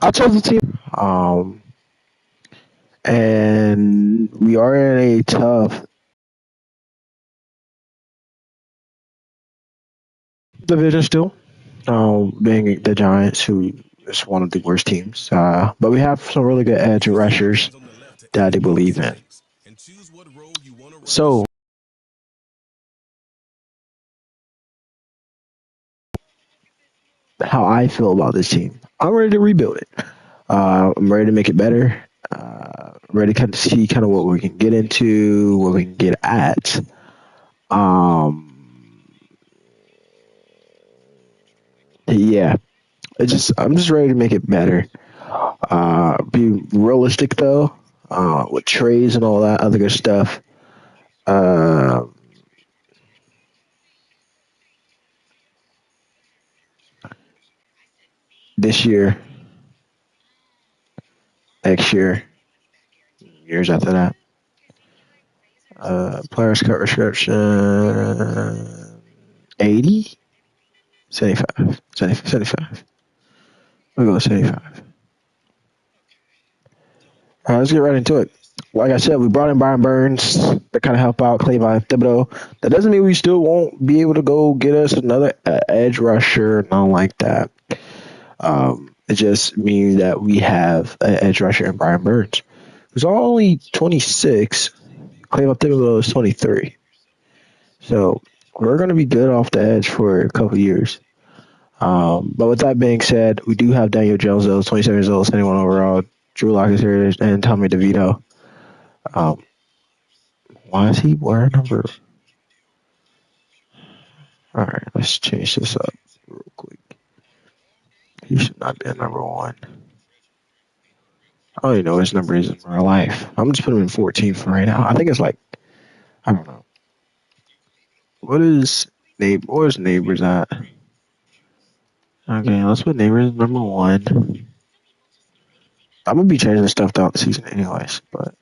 I chose the team. And we are in a tough division still. Being the Giants, who is one of the worst teams. But we have some really good edge rushers that they believe in. So, how I feel about this team, I'm ready to rebuild it. I'm ready to make it better. I'm ready to kind of see kind of what we can get into, what we can get at. Um, yeah, I'm just ready to make it better. Be realistic though, with trades and all that other good stuff. Uh, this year, next year, years after that. Players cut restriction 80, 75, 75. We'll go with 75. All right, let's get right into it. Like I said, we brought in Brian Burns to kind of help out Cleveland Thibodeau. That doesn't mean we still won't be able to go get us another edge rusher, nothing like that. It just means that we have an edge rusher in Brian Burns, who's only 26. Cleveland Thibodeau is 23. So we're going to be good off the edge for a couple years. But with that being said, we do have Daniel Jones, though, 27 years old, 71 overall. Drew Lock is here, and Tommy DeVito. Um, why is he wearing number? All right, let's change this up real quick. He should not be a number one. I don't even know what his number is in real life. I'm just putting him in 14 for right now. I think it's like, I don't know. What is Where's neighbors at? Okay, let's put neighbors number one. I'm gonna be changing stuff throughout the season anyways, but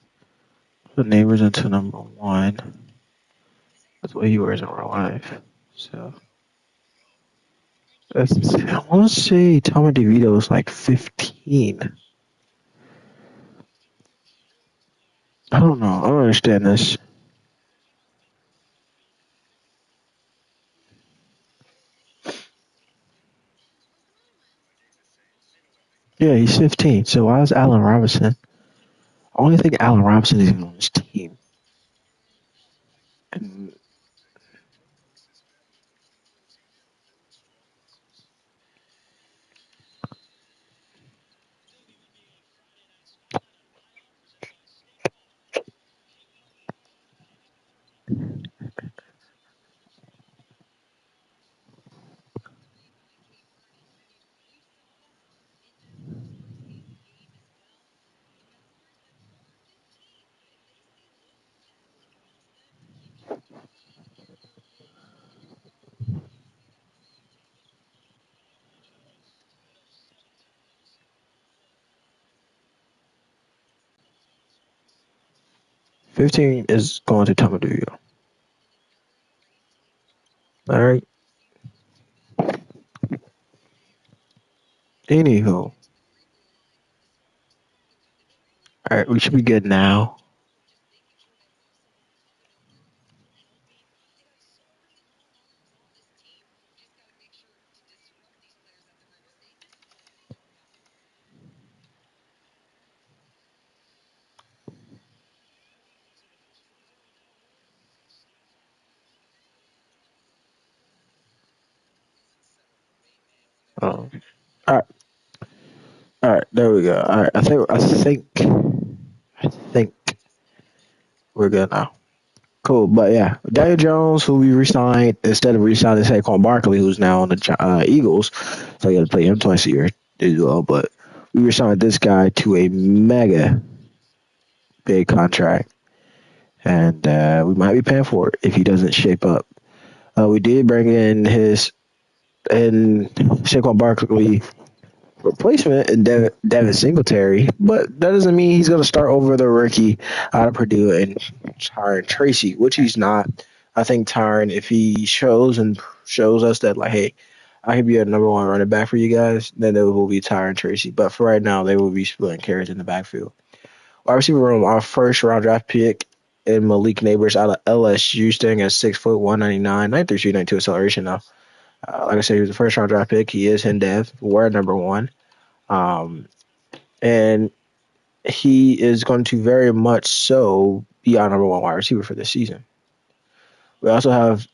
put neighbors into number one. That's what he wears in real life. So I want to say Tommy DeVito is like 15. I don't know. I don't understand this. Yeah, he's 15. So why is Allen Robinson? I only think Allen Robinson is even on this team. And, $15 is going to Tommy DeVito. All right. Anywho, all right, we should be good now. All right, all right, there we go. All right, I think we're good now. Cool, but yeah, Daniel Jones, who we re-signed instead of re-signing Saquon Barkley, who's now on the Eagles, so you got to play him twice a year as well. But we re-signed this guy to a mega big contract, and we might be paying for it if he doesn't shape up. We did bring in his and Saquon Barkley replacement in Devin Singletary, but that doesn't mean he's going to start over the rookie out of Purdue and Tyron Tracy, which he's not. I think Tyron, if he shows us that, like, hey, I could be a number one running back for you guys. Then it will be Tyron Tracy. But for right now, they will be splitting carries in the backfield. Wide receiver room, our first round draft pick in Malik Neighbors out of LSU, staying at 6 foot 199, 93 speed, 92 acceleration now. Like I said, he was the first round draft pick. He is in depth. We're number one. And he is going to very much so be our number one wide receiver for this season. We also have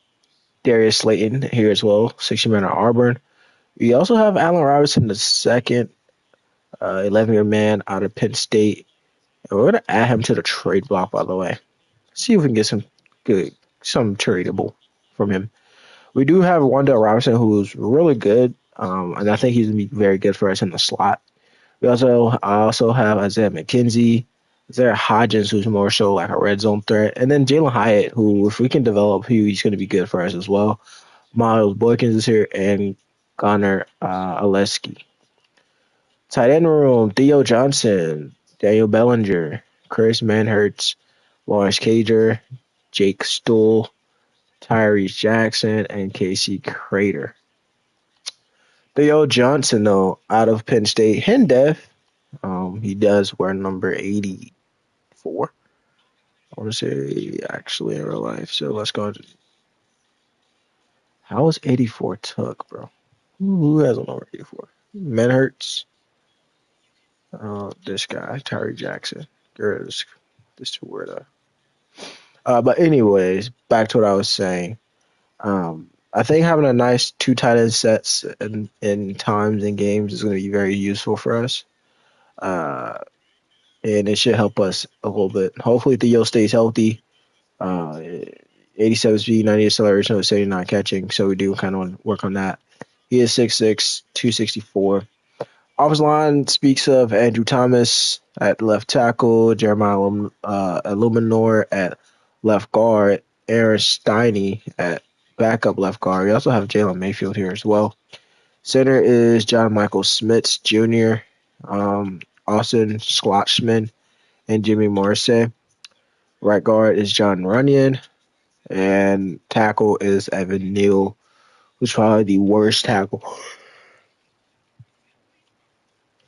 Darius Slayton here as well, 60-man at Auburn. We also have Allen Robinson, the second 11-year man out of Penn State. And we're going to add him to the trade block, by the way. See if we can get some tradable from him. We do have Wandale Robinson, who's really good, and I think he's going to be very good for us in the slot. We also have Isaiah McKenzie, Isaiah Hodgins, who's more so like a red zone threat, and then Jalen Hyatt, who, if we can develop, he's going to be good for us as well. Miles Boykins is here, and Connor Oleski. Tight end room, Theo Johnson, Daniel Bellinger, Chris Manhertz, Lawrence Cager, Jake Stoll, Tyrese Jackson, and Casey Crater. Theo Johnson, though, out of Penn State, hand deaf. He does wear number 84. I want to say actually in real life. So let's go. How is 84 took, bro? Who has a number 84? Manhertz. This guy, Tyree Jackson. This two word. But anyways, back to what I was saying. I think having a nice two tight end sets in times and games is going to be very useful for us. And it should help us a little bit. Hopefully Theo stays healthy. 87 speed, 90 acceleration with 79 catching. So we do kind of want to work on that. He is 6'6", 264. Offensive line speaks of Andrew Thomas at left tackle, Jeremiah Illuminor at left guard, Aaron Stiney at backup left guard. We also have Jalen Mayfield here as well. Center is John Michael Smits Jr., Austin Schlotchman, and Jimmy Morrissey. Right guard is John Runyon, and tackle is Evan Neal, who's probably the worst tackle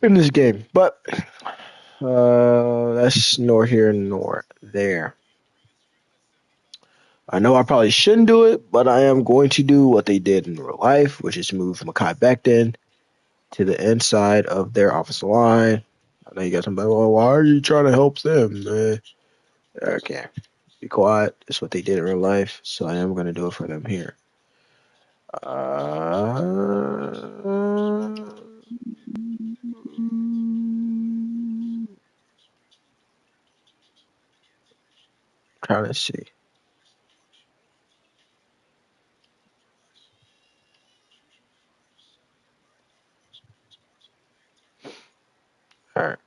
in this game. But that's nor here nor there. I know I probably shouldn't do it, but I am going to do what they did in real life, which is move Mekhi Becton to the inside of their offensive line. I know you guys are like, well, why are you trying to help them, man? Okay. Be quiet. It's what they did in real life, so I am going to do it for them here. Trying to see. All right.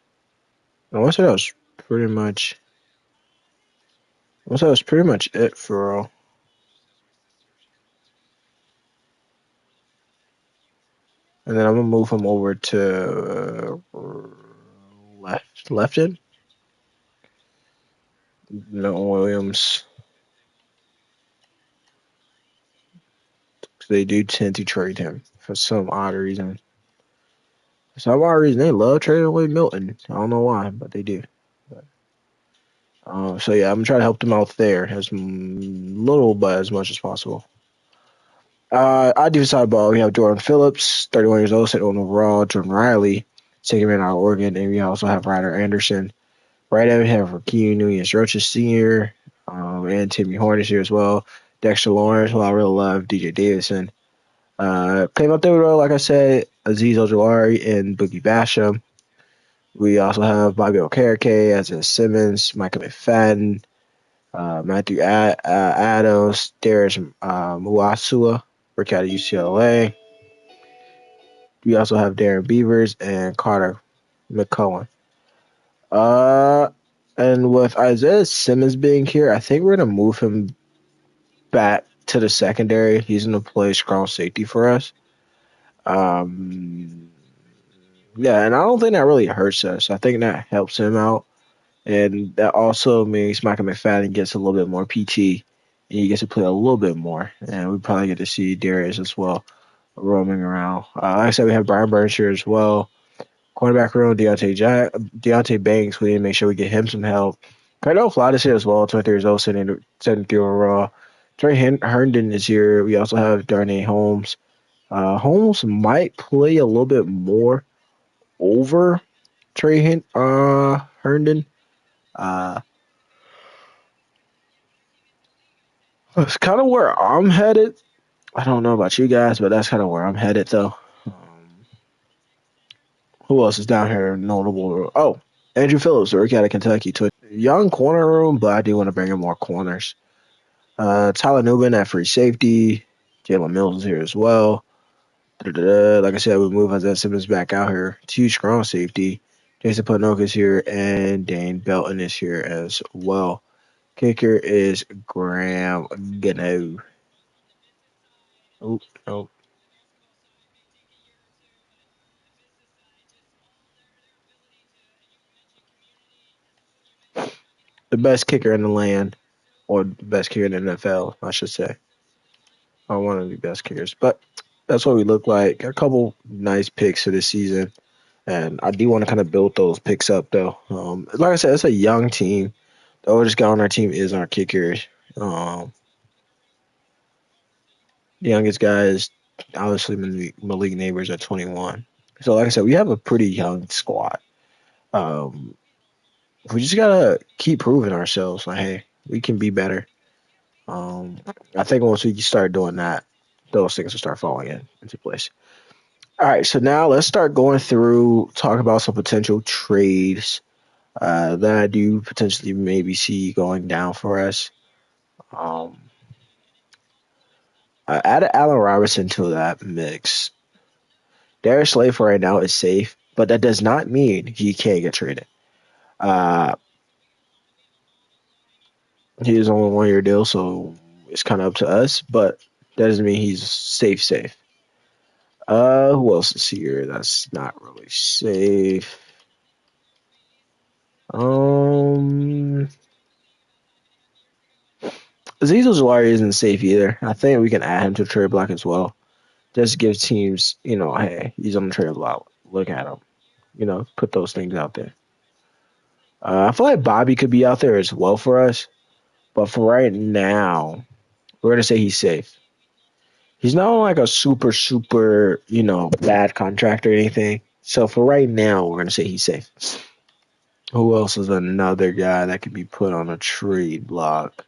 I want to say that was pretty much. I want to say that was pretty much it for all. And then I'm gonna move him over to left in. Milton Williams. They do tend to trade him for some odd reason. For some odd reason, they love trading away Milton. I don't know why, but they do. So yeah, I'm gonna try to help them out there as little, but as much as possible. I do side ball. We have Jordan Phillips, 31 years old, second overall. Jordan Riley, second man out of Oregon, and we also have Ryder Anderson. Right there, we have Rakeem Nunez-Roches Sr. And Timmy Hornish here as well. Dexter Lawrence, who I really love. DJ Davidson. Came up there with, like I said, Aziz Ojolari and Boogie Basham. We also have Bobby Okereke, Isaiah Simmons, Michael McFadden, Matthew Adams, Darius Muasua, work out of UCLA. We also have Darren Beavers and Carter McCullen. And with Isaiah Simmons being here, I think we're gonna move him back to the secondary. He's gonna play strong safety for us. Yeah, and I don't think that really hurts us. I think that helps him out, and that also means Michael McFadden gets a little bit more PT, and he gets to play a little bit more. And we probably get to see Darius as well roaming around. Like I said, we have Brian Burns here as well. Cornerback room, Deontay Banks. We need to make sure we get him some help. Cardell Flott here as well, 23 years old, sitting through a raw. Herndon is here. We also have Darnay Holmes. Holmes might play a little bit more over Herndon. Uh, that's kind of where I'm headed. I don't know about you guys, but that's kind of where I'm headed, though. Who else is down here notable? Oh, Andrew Phillips, rookie out of Kentucky. Young corner room, but I do want to bring in more corners. Tyler Newman at free safety. Jalen Mills is here as well. Da-da-da. Like I said, we move Isaiah Simmons back out here. Two strong safety. Jason Putnook is here, and Dane Belton is here as well. Kicker is Graham Gano. Oh, no. The best kicker in the land, or the best kicker in the NFL, I should say. Or one of the best kickers. But that's what we look like. A couple nice picks for this season. And I do want to kind of build those picks up, though. Like I said, it's a young team. The oldest guy on our team is our kicker. Um, the youngest guy is obviously Malik Neighbors at 21. So, like I said, we have a pretty young squad. Um, we just gotta keep proving ourselves. Like, hey, we can be better. Um, I think once we start doing that, those things will start falling into place. All right, so now let's start going through, talk about some potential trades that I do potentially maybe see going down for us. Um, I added Allen Robinson to that mix. Darius Slay for right now is safe, but that does not mean he can't get traded. Uh, he is on a 1 year deal, so it's kind of up to us, but that doesn't mean he's safe. Who else is here? That's not really safe. Um, Azeez Ojulari isn't safe either. I think we can add him to the trade block as well. Just give teams, hey, he's on the trade block. Look at him. Put those things out there. I feel like Bobby could be out there as well for us, but for right now, we're gonna say he's safe. He's not on like a super, bad contract or anything. So for right now, we're gonna say he's safe. Who else is another guy that could be put on a trade block?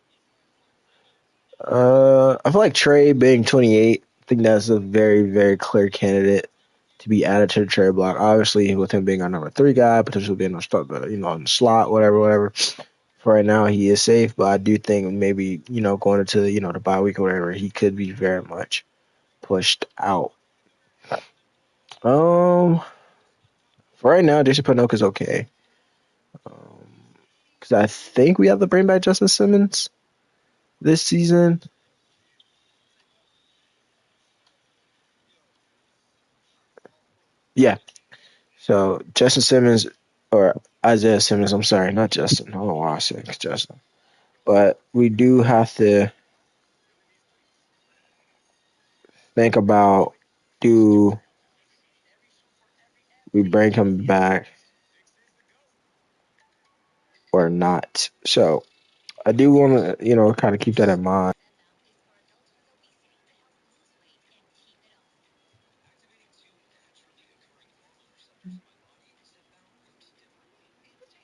I feel like Trey being 28, I think that's a very, very clear candidate to be added to the trade block. Obviously, with him being our number 3 guy, potentially being on in the slot, whatever. For right now, he is safe, but I do think maybe going into the bye week or whatever, he could be very much pushed out. For right now, Jason Panoka is okay. Because I think we have to bring back Justin Simmons this season. Yeah. So Justin Simmons or Isaiah Simmons, I'm sorry, not Justin. I don't know why I said Justin. But we do have to think about, do we bring him back or not? So I do want to, kind of keep that in mind.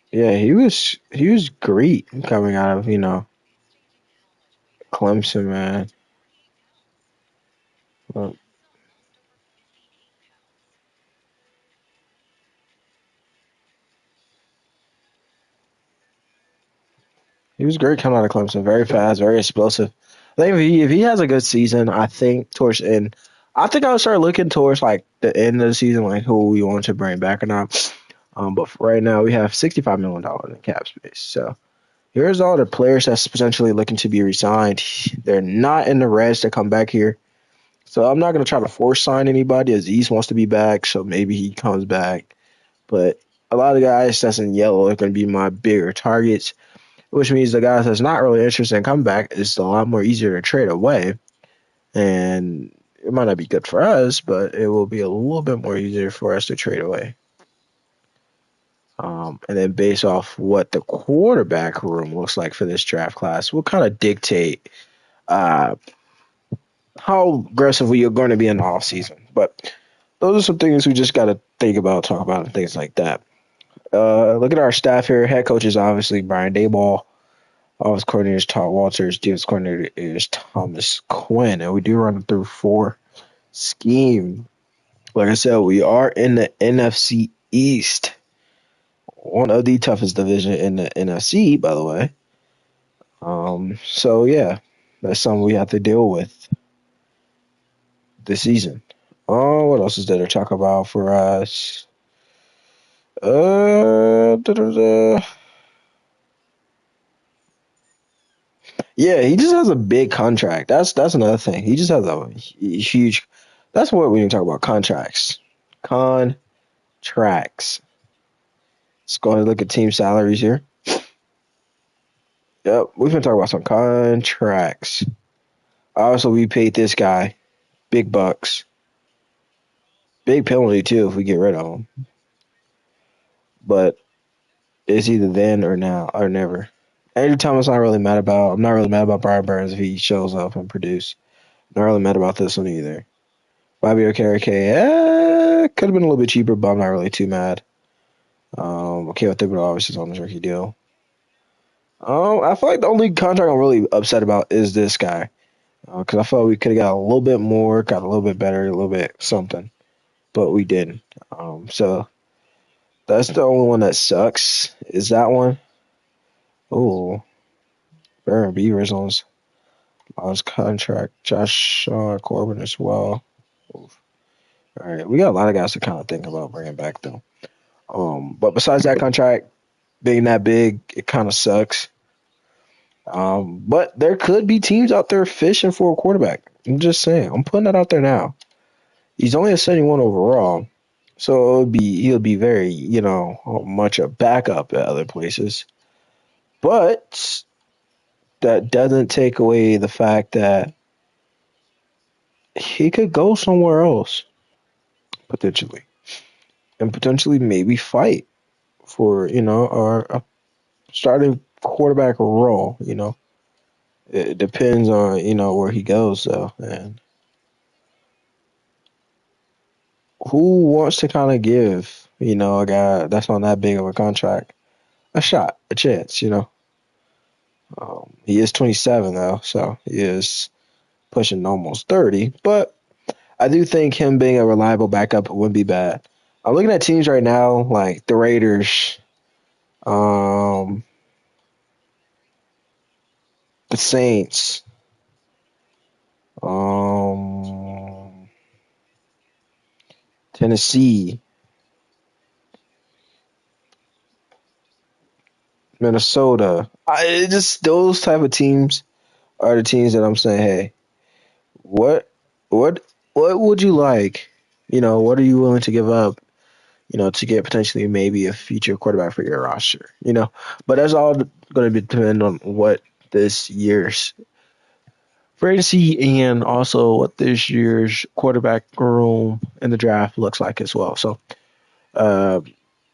Yeah, he was great coming out of Clemson, man. Well, he was great coming out of Clemson. Very fast, very explosive. I think if he has a good season, I think towards the end, I think I would start looking towards like the end of the season, like who we want to bring back or not. But for right now, we have $65 million in cap space. So here's all the players that's potentially looking to be resigned. They're not in the reds to come back here. So I'm not going to try to force sign anybody. Aziz wants to be back, so maybe he comes back. But a lot of the guys that's in yellow are going to be my bigger targets, which means the guys that's not really interested in coming back is a lot more easier to trade away. And it might not be good for us, but it will be a little bit more easier for us to trade away. And then based off what the quarterback room looks like for this draft class, will kind of dictate uh, how aggressive we are going to be in the offseason. But those are some things we just got to think about, talk about, and things like that. Look at our staff here. Head coach is obviously Brian Dayball. Offense coordinator is Todd Walters. Defense coordinator is Thomas Quinn. And we do run through four scheme. Like I said, we are in the NFC East, one of the toughest division in the NFC, by the way. So yeah, that's something we have to deal with this season. What else is there to talk about for us? Da, da, da. Yeah, he just has a big contract. That's another thing. He just has a huge. That's what we need to talk about contracts. Contracts. Let's go ahead and look at team salaries here. Yep, we've been talking about some contracts. Also, we paid this guy big bucks. Big penalty too if we get rid of him. But it's either then or now or never. Andrew Thomas, I'm not really mad about Brian Burns if he shows up and produce. Not really mad about this one either. Bobby Okereke, could have been a little bit cheaper, but I'm not really too mad. Okay, with Thibodeau obviously is on this rookie deal. I feel like the only contract I'm really upset about is this guy. Because I felt we could have got a little bit more, got a little bit better, a little bit something, but we didn't. So that's the only one that sucks. Is that one? Oh, Baron Beavers on his contract. Josh Corbin as well. Oof. All right, we got a lot of guys to kind of think about bringing back though. But besides that contract being that big, it kind of sucks. But there could be teams out there fishing for a quarterback. I'm just saying. I'm putting that out there now. He's only a 71 overall, so he'll be very, much a backup at other places. But that doesn't take away the fact that he could go somewhere else potentially, and potentially maybe fight for a starting quarterback role. It depends on where he goes though, and who wants to kind of give a guy that's on that big of a contract a shot, a chance. He is 27 though, so he is pushing almost 30. But I do think him being a reliable backup wouldn't be bad. I'm looking at teams right now like the Raiders, the Saints, Tennessee, Minnesota. Just those type of teams are the teams that I'm saying, hey, what, what, what would you like? What are you willing to give up? To get potentially maybe a future quarterback for your roster. But that's all going to depend on what this year's free agency and also what this year's quarterback room in the draft looks like as well. So uh,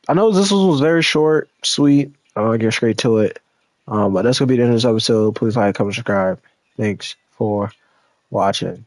I know this was very short, sweet. I'll get straight to it. But that's going to be the end of this episode. Please like, comment, subscribe. Thanks for watching.